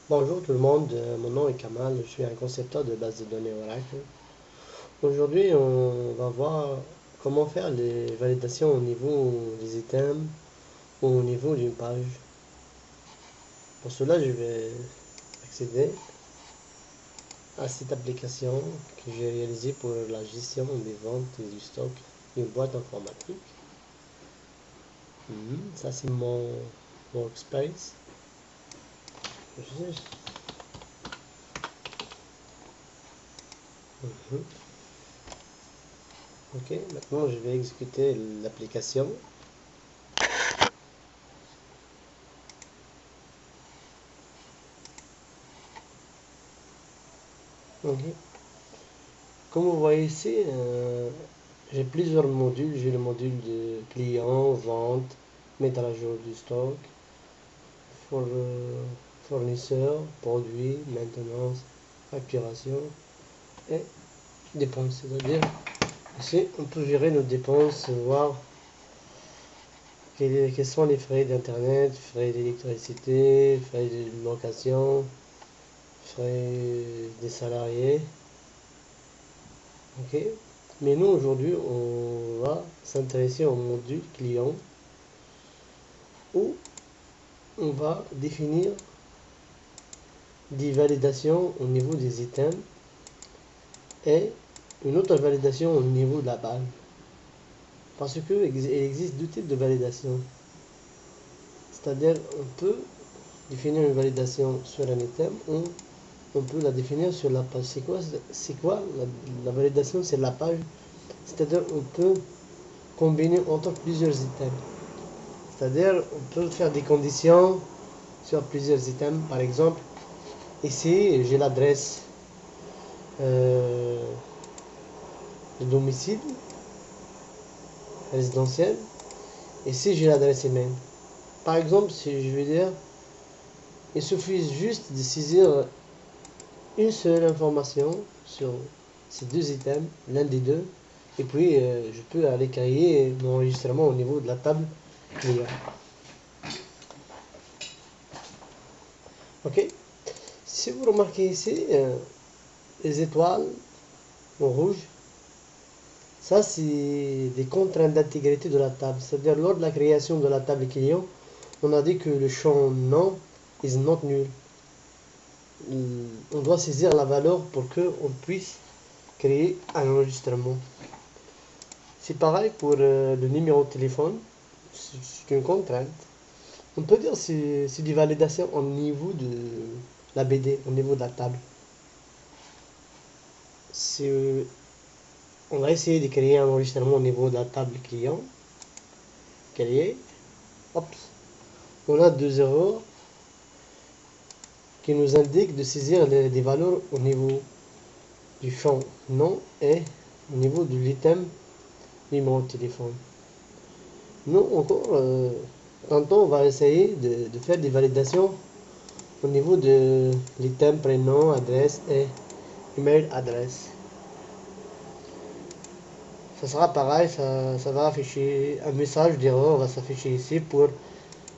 Bonjour tout le monde, mon nom est Kamal, je suis un concepteur de base de données Oracle. Aujourd'hui, on va voir comment faire les validations au niveau des items ou au niveau d'une page. Pour cela, je vais accéder à cette application que j'ai réalisée pour la gestion des ventes et du stock d'une boîte informatique. Ça, c'est mon workspace. Mhm. Ok, maintenant je vais exécuter l'application. Ok. Comme vous voyez ici, j'ai plusieurs modules. J'ai le module de client, vente, mettre à jour du stock, fournisseur, produit, maintenance, facturation et dépenses. C'est-à-dire, ici, on peut gérer nos dépenses, voir quels sont les frais d'internet, frais d'électricité, frais de location, frais des salariés. Ok. Mais nous, aujourd'hui, on va s'intéresser au module client où on va définir des validations au niveau des items et une autre validation au niveau de la page. Parce qu'il existe deux types de validation. C'est-à-dire, on peut définir une validation sur un item ou on peut la définir sur la page. C'est quoi la validation sur la page? C'est-à-dire, on peut combiner entre plusieurs items. C'est-à-dire, on peut faire des conditions sur plusieurs items. Par exemple, ici, j'ai l'adresse de domicile résidentiel. Ici, j'ai l'adresse email. Par exemple, si je veux dire, il suffit juste de saisir une seule information sur ces deux items, l'un des deux, et puis je peux aller créer mon enregistrement au niveau de la table client. Ok. Si vous remarquez ici, les étoiles en rouge, ça c'est des contraintes d'intégrité de la table. C'est-à-dire lors de la création de la table client, on a dit que le champ nom is not null. On doit saisir la valeur pour qu'on puisse créer un enregistrement. C'est pareil pour le numéro de téléphone, c'est une contrainte. On peut dire que c'est des validations au niveau de la BD, au niveau de la table. Si on va essayer de créer un enregistrement au niveau de la table client, créer, hop, on a deux erreurs qui nous indiquent de saisir des valeurs au niveau du champ nom et au niveau de l'item numéro de téléphone. Nous encore, tantôt on va essayer de faire des validations au niveau de l'item prénom, adresse et email adresse. Ça sera pareil, ça va afficher un message d'erreur, va s'afficher ici pour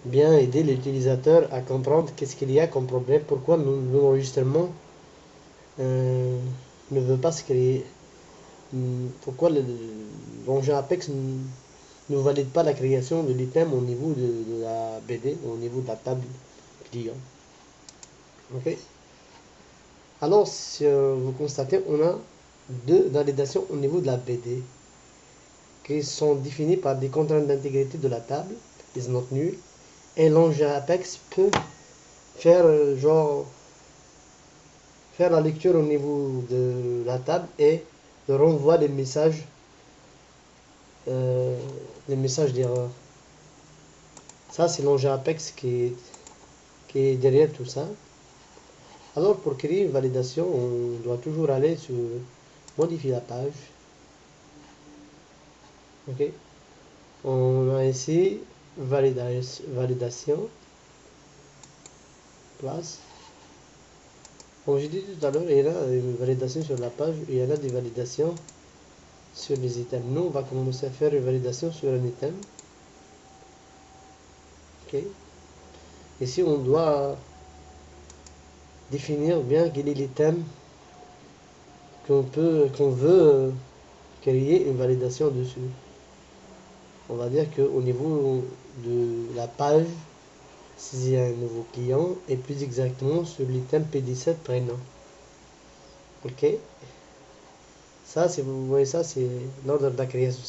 bien aider l'utilisateur à comprendre qu'est-ce qu'il y a comme problème, pourquoi l'enregistrement ne veut pas se créer, pourquoi l'engin Apex ne valide pas la création de l'item au niveau de la BD, au niveau de la table client. Ok. Alors, si vous constatez, on a deux validations au niveau de la BD qui sont définies par des contraintes d'intégrité de la table, is not null, et l'engin Apex peut faire faire la lecture au niveau de la table et de renvoi euh, des messages d'erreur. Ça, c'est l'engin Apex qui est derrière tout ça. Alors, pour créer une validation, on doit toujours aller sur modifier la page. Ok. On a ici validation, place. Comme j'ai dit tout à l'heure, il y a une validation sur la page, il y en a des validations sur les items. Nous, on va commencer à faire une validation sur un item. Ok. Ici, on doit définir bien quel est l'item qu'on veut créer une validation dessus. On va dire qu'au niveau de la page, s'il y a un nouveau client, et plus exactement sur l'item P17 prénom. Ok. Ça, si vous voyez ça, c'est l'ordre de la création,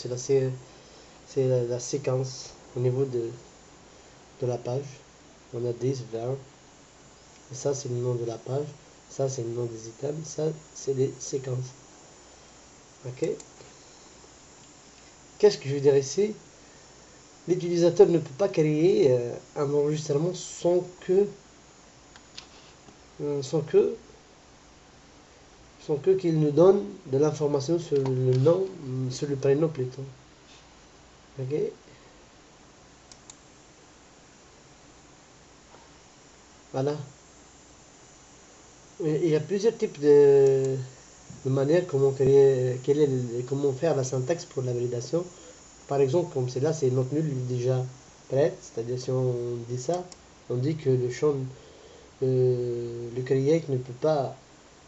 c'est la séquence au niveau de la page. On a 10, 20. Et ça, c'est le nom de la page. Ça, c'est le nom des items. Ça, c'est les séquences. Ok. Qu'est-ce que je veux dire ici? L'utilisateur ne peut pas créer un enregistrement sans qu'il nous donne de l'information sur le nom, sur le prénom plutôt. Ok. Voilà. Il y a plusieurs types de manières comment créer, comment faire la syntaxe pour la validation. Par exemple, comme c'est là, c'est notre nulle déjà prête, c'est-à-dire si on dit ça, on dit que le champ, le create ne peut pas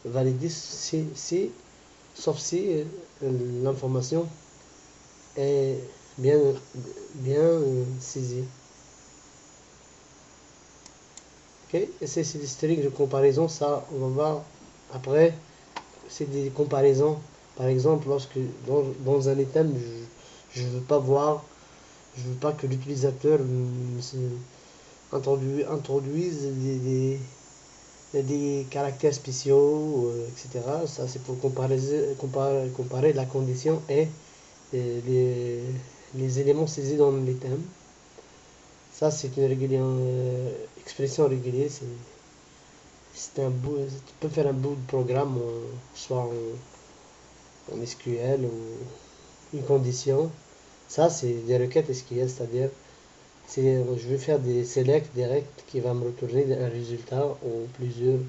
valider sauf si l'information est bien saisie. Ok, et c'est l'historique de comparaison, ça on va voir après. C'est des comparaisons. Par exemple, lorsque dans un item, je veux pas voir, je veux pas que l'utilisateur introduise des caractères spéciaux, etc. Ça, c'est pour comparer la condition et les éléments saisis dans l'item. Ça, c'est une expression régulière. Tu peux faire un bout de programme, soit en SQL ou une condition. Ça, c'est des requêtes SQL, c'est-à-dire je vais faire des select direct qui va me retourner un résultat ou plusieurs.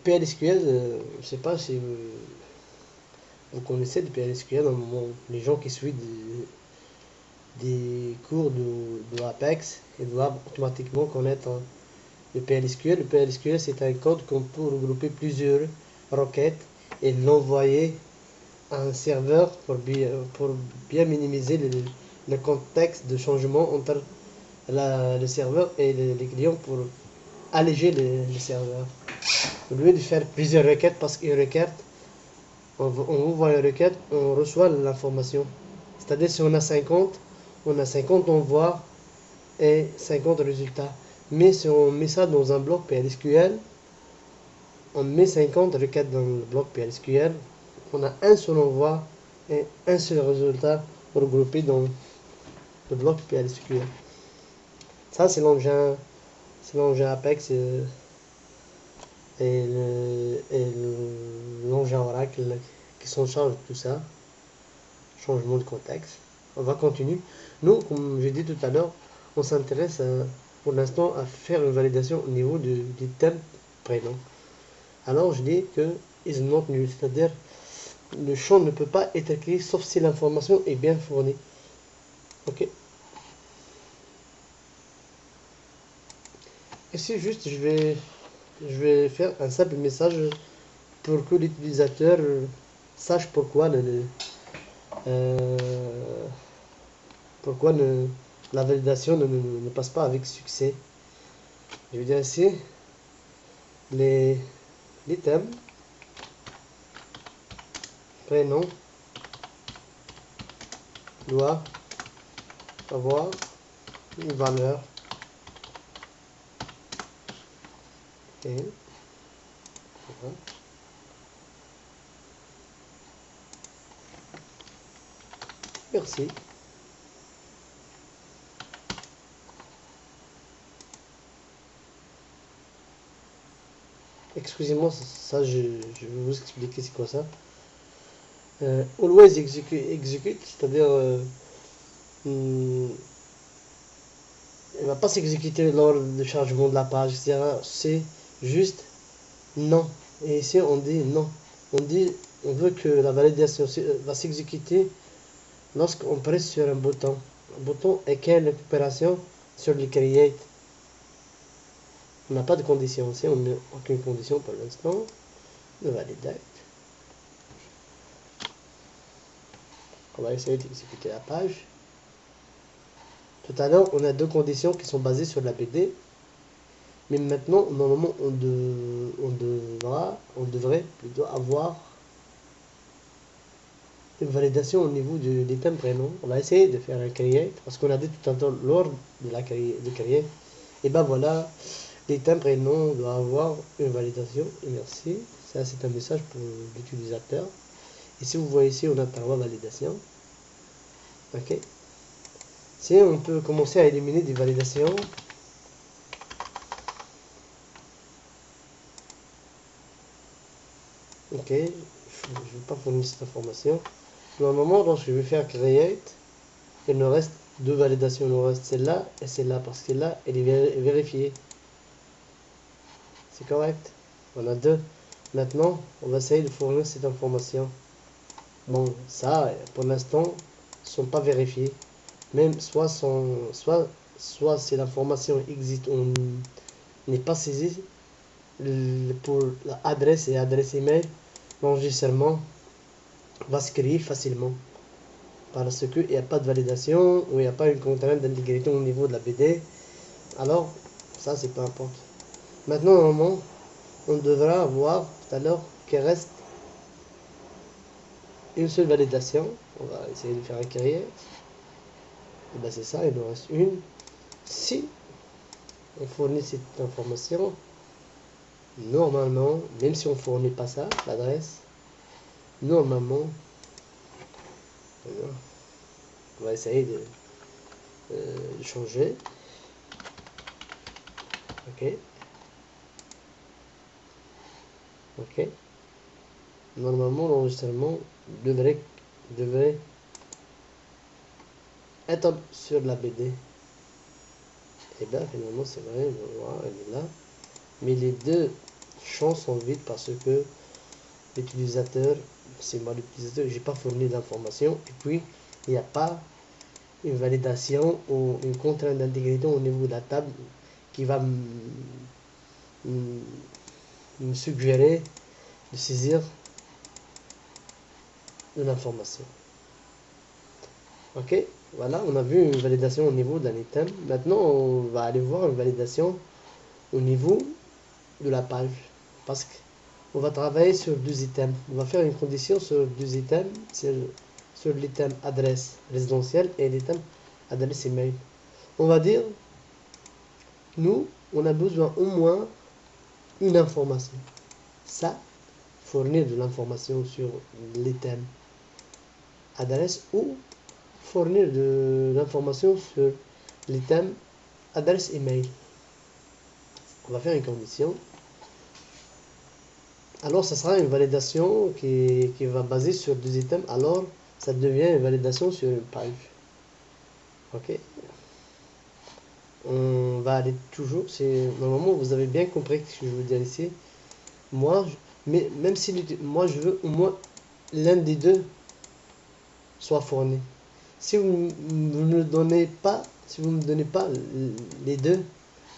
PLSQL, je ne sais pas si vous connaissez le PLSQL, les gens qui suivent des cours de Apex, ils doivent automatiquement connaître le PLSQL. Le PLSQL, c'est un code qu'on peut regrouper plusieurs requêtes et l'envoyer à un serveur pour bien minimiser le contexte de changement entre le serveur et les clients pour alléger le serveur. Au lieu de faire plusieurs requêtes, parce qu'une requête, on envoie une requête, on reçoit l'information. C'est-à-dire si on a 50 envois et 50 résultats. Mais si on met ça dans un bloc PLSQL, on met 50 requêtes dans le bloc PLSQL, on a un seul envoi et un seul résultat regroupé dans le bloc PLSQL. Ça, c'est l'engin Apex et l'engin Oracle qui sont en charge de tout ça. Changement de contexte. On va continuer. Nous, comme j'ai dit tout à l'heure, on s'intéresse pour l'instant à faire une validation au niveau du thème prénom. Alors je dis que is not null, c'est-à-dire le champ ne peut pas être écrit sauf si l'information est bien fournie. Ok. Ici juste je vais faire un simple message pour que l'utilisateur sache pourquoi la validation ne passe pas avec succès. Je vais dire ici l'item prénom doit avoir une valeur et voilà. Merci. Excusez-moi, ça je vais vous expliquer c'est quoi ça. Always execute, c'est-à-dire elle va pas s'exécuter lors du chargement de la page, etc. C'est juste non. Et ici on dit non. On veut que la validation va s'exécuter lorsqu'on presse sur un bouton. Un bouton est quelle opération sur le create. On n'a pas de condition ici, on n'a aucune condition pour l'instant. Le validate. On va essayer d'exécuter la page. Tout à l'heure, on a deux conditions qui sont basées sur la BD. Mais maintenant, normalement, on devrait plutôt avoir une validation au niveau de l'item prénom. On va essayer de faire un create, parce qu'on a dit tout à l'heure lors de la create. Et ben voilà, l'item prénom doit avoir une validation. Et merci. Ça, c'est un message pour l'utilisateur. Et si vous voyez ici, on a par validation. Ok. Si on peut commencer à éliminer des validations. Ok, je ne vais pas fournir cette information. Normalement, lorsque je vais faire create, il nous reste deux validations. Il nous reste celle-là et celle-là, parce que celle-là, elle est vérifiée. C'est correct. On a deux. Maintenant, on va essayer de fournir cette information. Bon, ça, pour l'instant, ne sont pas vérifiés. Même soit si l'information existe, on n'est pas saisi pour l'adresse et adresse email, l'enregistrement va se créer facilement. Parce qu'il n'y a pas de validation, ou il n'y a pas une contrainte d'intégrité au niveau de la BD. Alors, ça, c'est peu importe. Maintenant, normalement, on devra avoir tout à l'heure qu'il reste une seule validation. On va essayer de faire un carrière. Et ben c'est ça, il nous reste une. Si on fournit cette information, normalement, même si on ne fournit pas ça, l'adresse, normalement, on va essayer de changer. Ok. Ok. Normalement, l'enregistrement devrait être sur la BD. Et bien, finalement, c'est vrai, voilà, elle est là. Mais les deux champs sont vides parce que l'utilisateur, c'est moi l'utilisateur, j'ai pas fourni d'informations. Et puis, il n'y a pas une validation ou une contrainte d'intégrité au niveau de la table qui va me suggérer de saisir de l'information. Ok, voilà, on a vu une validation au niveau d'un item. Maintenant, on va aller voir une validation au niveau de la page. Parce qu'on va travailler sur deux items. On va faire une condition sur deux items. Sur l'item adresse résidentielle et l'item adresse email. On va dire, nous, on a besoin au moins une information. Ça, fournir de l'information sur l'item adresse ou fournir de l'information sur l'item adresse email. On va faire une condition. Alors, ça sera une validation qui va baser sur deux items. Alors, ça devient une validation sur une page. Ok. On va aller toujours. Normalement, vous avez bien compris ce que je veux dire ici. Moi, mais même si moi je veux au moins l'un des deux soit fourni. Si vous ne me donnez pas, si vous me donnez pas les deux,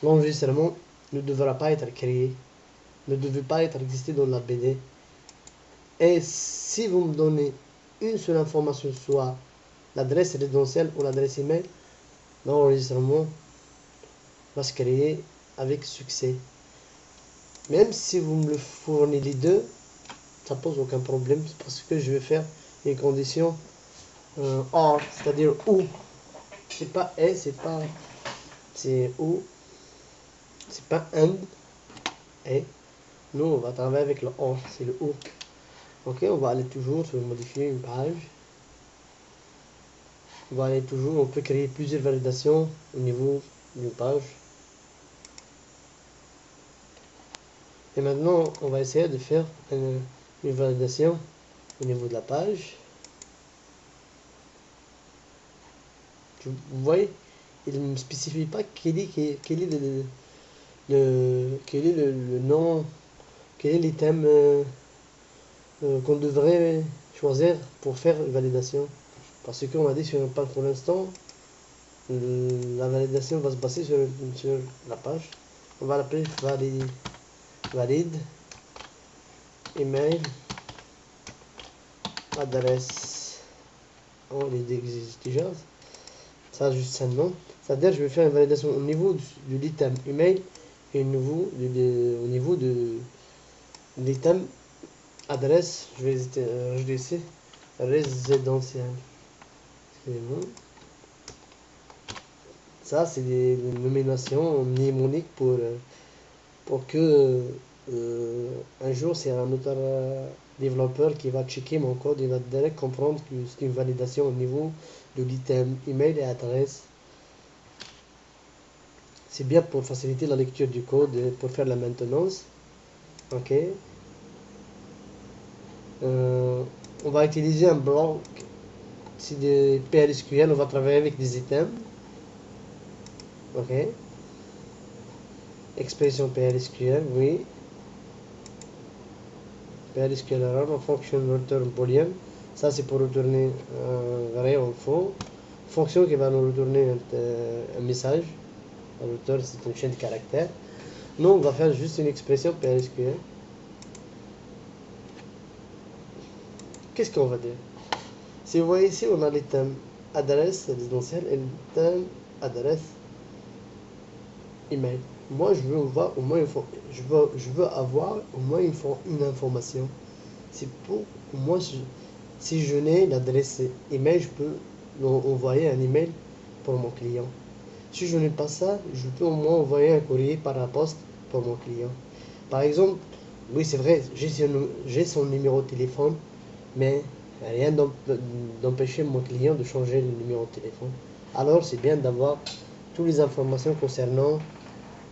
l'enregistrement ne devra pas être créé, ne devait pas être existé dans la BD. Et si vous me donnez une seule information, soit l'adresse résidentielle ou l'adresse email, l'enregistrement va se créer avec succès. Même si vous me le fournissez les deux, ça pose aucun problème parce que je vais faire une condition or, c'est-à-dire ou. C'est pas et, c'est ou, c'est pas and et. Nous, on va travailler avec le or, c'est le ou. Ok, on va aller toujours sur modifier une page. On va aller toujours, on peut créer plusieurs validations au niveau d'une page. Et maintenant, on va essayer de faire une validation au niveau de la page. Vous voyez, il ne me spécifie pas quel est le nom, quel est l'item qu'on devrait choisir pour faire une validation. Parce qu'on a dit sur une page pour l'instant, la validation va se baser sur la page. On va l'appeler valide email adresse. On les existe déjà. Ça juste un nom. C'est-à-dire je vais faire une validation au niveau de l'item email et au niveau de l'item adresse. Je vais ajouter ici résidentiel. Excusez-moi. Ça c'est des nominations mnémoniques pour que un jour c'est un autre développeur qui va checker mon code, il va direct comprendre que c'est une validation au niveau de l'item email et adresse. C'est bien pour faciliter la lecture du code et pour faire la maintenance. Ok. On va utiliser un bloc, c'est des PLSQL, on va travailler avec des items. Ok. Expression PLSQL, oui. PLSQL error, function return boolean. Ça c'est pour retourner vrai ou faux. Fonction qui va nous retourner un message. Un routeur c'est une chaîne de caractères. Nous on va faire juste une expression PLSQL. Qu'est-ce qu'on va dire? Si vous voyez ici, on a l'item adresse résidentielle et l'item adresse email. Moi, je veux voir au moins je veux avoir au moins une information. C'est pour moi, si je n'ai l'adresse email, je peux envoyer un email pour mon client. Si je n'ai pas ça, je peux au moins envoyer un courrier par la poste pour mon client. Par exemple, oui, c'est vrai, j'ai son numéro de téléphone, mais rien d'empêcher mon client de changer le numéro de téléphone. Alors, c'est bien d'avoir toutes les informations concernant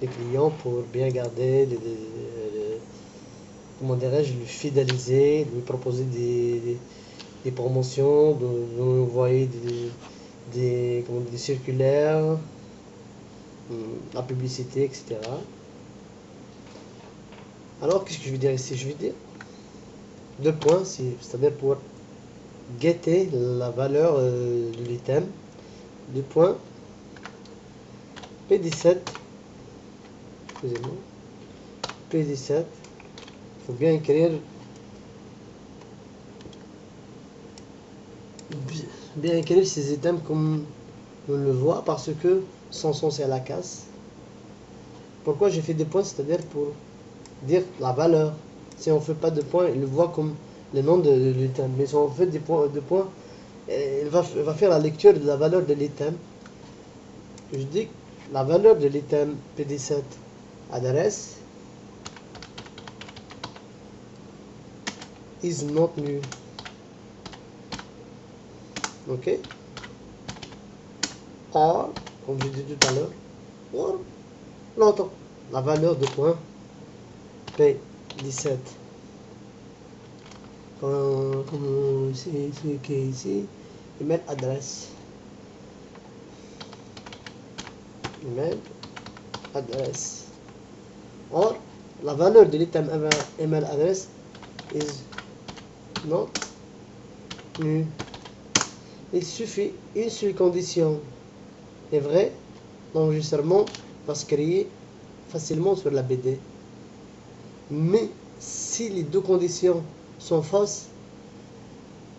les clients pour bien garder, comment dirais-je, le fidéliser, lui proposer des promotions, de lui envoyer des circulaires, la publicité, etc. Alors, qu'est-ce que je vais dire ici? Je vais dire deux points, c'est-à-dire pour getter la valeur de l'item. Deux points. P17. Excusez-moi. P17. Il faut bien écrire. Bien écrire ces items comme on le voit parce que son sens c'est à la casse. Pourquoi j'ai fait des points? C'est-à-dire pour dire la valeur. Si on ne fait pas de points, il le voit comme le nom de l'item. Mais si on fait des points, il va faire la lecture de la valeur de l'item. Je dis la valeur de l'item P17 adresse is not new. Ok. Or, comme je dis tout à l'heure, or l'autre, la valeur de point P17. Comme c'est écrit ici, email adresse. Email adresse. Or, la valeur de l'item email adresse is not new. Il suffit une seule condition est vraie, l'enregistrement va se créer facilement sur la BD. Mais si les deux conditions sont fausses,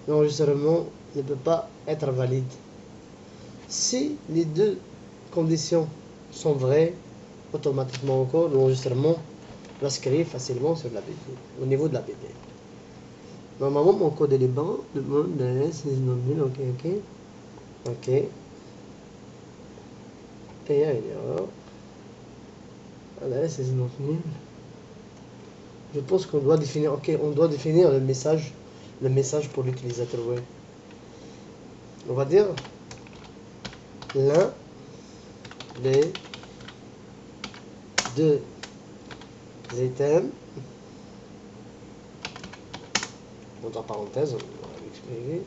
l'enregistrement ne peut pas être valide. Si les deux conditions sont vraies, automatiquement encore, l'enregistrement va se créer facilement sur la BD, au niveau de la BD. Normalement, mon code est bon. Le monde est ok. Ok. Et il y a une erreur. Adresse is not nul. Je pense qu'on doit définir. Ok, on doit définir le message pour l'utilisateur web. On va dire l'un des deux items. Entre parenthèses, on va l'exprimer.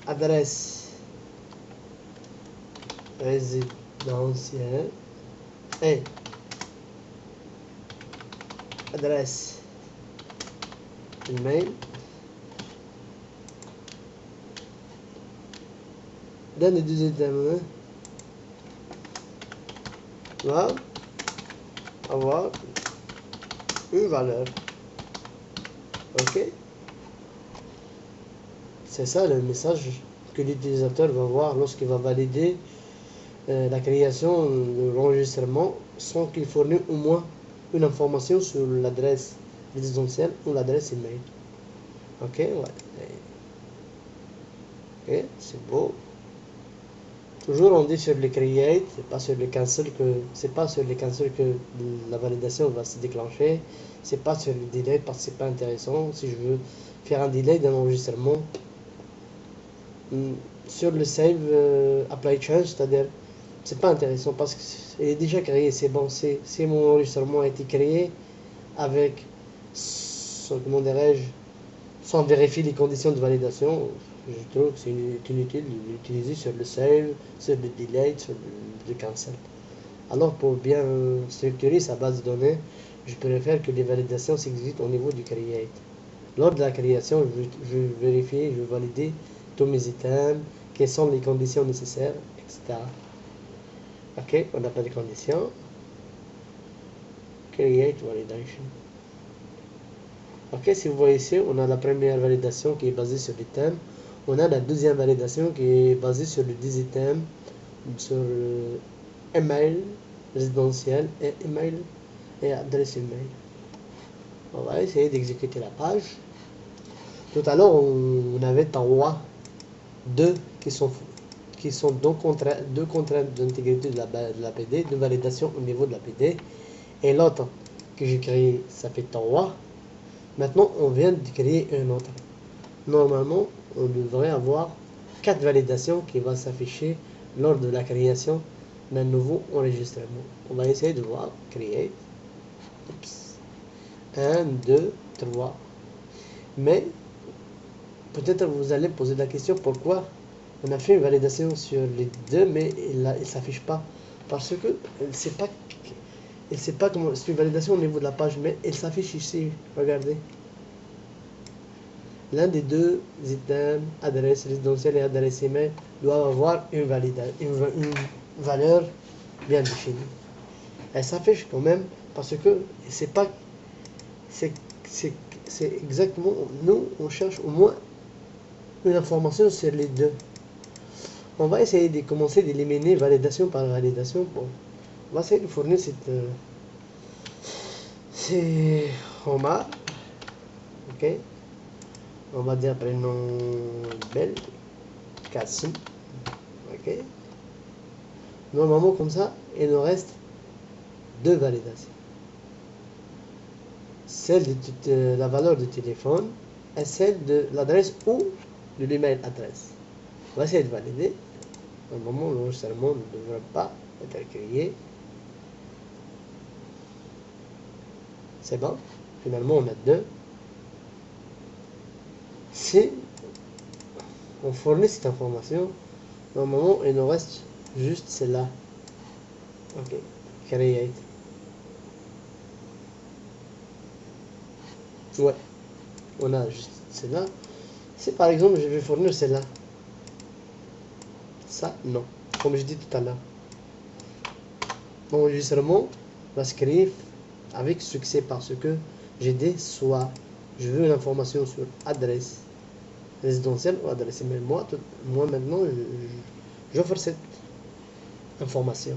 Adresse résidentielle et adresse email d'un des deux items. Voilà. avoir une valeur. Ok, c'est ça le message que l'utilisateur va voir lorsqu'il va valider la création de l'enregistrement sans qu'il fournisse au moins une information sur l'adresse résidentielle ou l'adresse email. Ok, ouais. Ok, c'est beau. Toujours on dit sur le create, c'est pas sur le cancel que la validation va se déclencher. C'est pas sur le delay parce que c'est pas intéressant. Si je veux faire un delay d'un enregistrement, sur le save apply change, c'est-à-dire c'est pas intéressant parce que c'est déjà créé, c'est bon, c'est mon enregistrement a été créé avec comment dirais-je, sans vérifier les conditions de validation. Je trouve que c'est inutile de l'utiliser sur le save, sur le delay, sur le cancel. Alors pour bien structurer sa base de données, je préfère que les validations s'exécutent au niveau du create. Lors de la création, je vais vérifier, je vais valider tous mes items, quelles sont les conditions nécessaires, etc. Ok, on n'a pas de conditions. Create validation. Ok, si vous voyez ici, on a la première validation qui est basée sur l'item. On a la deuxième validation qui est basée sur les 10 items, sur email résidentiel et email et adresse email. On va essayer d'exécuter la page. Tout à l'heure, on avait deux qui sont deux contraintes d'intégrité de la PD, de validation au niveau de la PD. Et l'autre que j'ai créé, ça fait 3. Maintenant, on vient de créer un autre. Normalement, on devrait avoir 4 validations qui vont s'afficher lors de la création d'un nouveau enregistrement. On va essayer de voir. Create. 1, 2, 3. Mais, peut-être vous allez poser la question pourquoi on a fait une validation sur les deux, mais il ne s'affiche pas. Parce que elle sait pas comment. C'est une validation au niveau de la page, mais elle s'affiche ici. Regardez. L'un des deux items, adresse résidentielle et adresse email, doit avoir une valeur bien définie. Elle s'affiche quand même parce que c'est pas. C'est exactement. Nous, on cherche au moins une information sur les deux. On va essayer de commencer d'éliminer validation par validation. Bon, on va essayer de fournir ces formats. Ok. On va dire prénom Bel Kassim. Ok. Normalement, comme ça, il nous reste deux validations. Celle de la valeur du téléphone et celle de l'adresse ou de l'email adresse. On va essayer de valider. Normalement, l'enregistrement ne devrait pas être créé. C'est bon. Finalement, on a deux. Si on fournit cette information, normalement, il nous reste juste celle-là. Ok. Create. Ouais. On a juste celle-là. Si par exemple, je vais fournir celle-là. Ça, non. Comme je dis tout à l'heure. L'enregistrement va se créer avec succès parce que j'ai dit soit je veux l'information sur adresse résidentielle ou adresse email. Moi maintenant, j'offre cette information.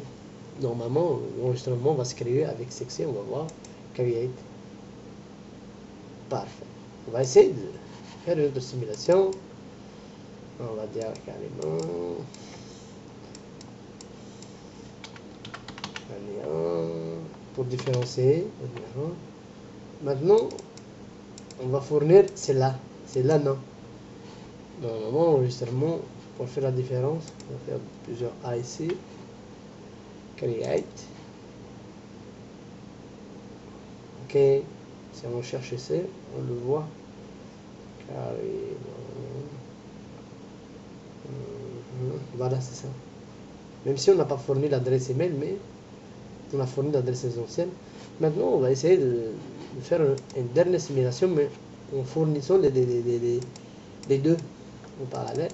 Normalement, l'enregistrement va se créer avec succès. On va voir. Create. Parfait. On va essayer de faire une autre simulation. On va dire carrément. Pour différencier. Maintenant, on va fournir celle-là. Celle-là, non. Normalement, enregistrement, pour faire la différence, on va faire plusieurs A ici. Create. Ok. Si on cherche ici, on le voit. Carrément. Voilà, c'est ça. Même si on n'a pas fourni l'adresse email, mais on a fourni l'adresse essentielle. Maintenant, on va essayer de faire une dernière simulation, mais en fournissant les deux en parallèle.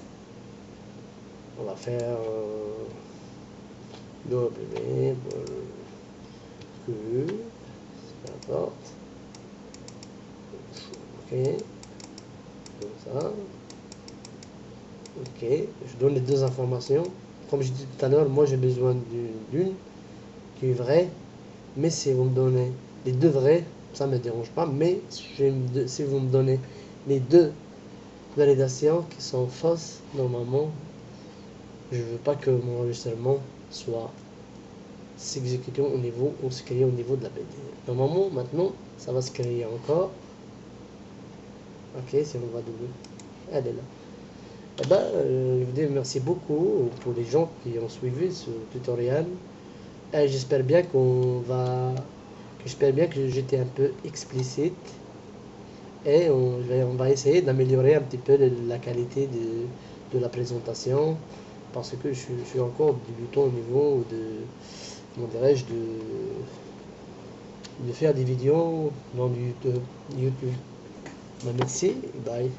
On va faire W pour Q. comme ça. Ok, je donne les deux informations. Comme je dis tout à l'heure, moi j'ai besoin d'une qui est vraie, mais si vous me donnez les deux vrais, ça me dérange pas, mais si vous me donnez les deux validations qui sont fausses, normalement, je veux pas que mon enregistrement soit s'exécuter au niveau ou se créer au niveau de la BD. Normalement, maintenant, ça va se créer encore. Ok, si on va double, elle est là. Eh ben, je vous dis merci beaucoup pour les gens qui ont suivi ce tutoriel. Et j'espère bien que j'étais un peu explicite. Et on va essayer d'améliorer un petit peu la qualité de la présentation. Parce que je suis encore débutant au niveau de, comment dirais-je, de faire des vidéos dans YouTube. Ben, merci, bye.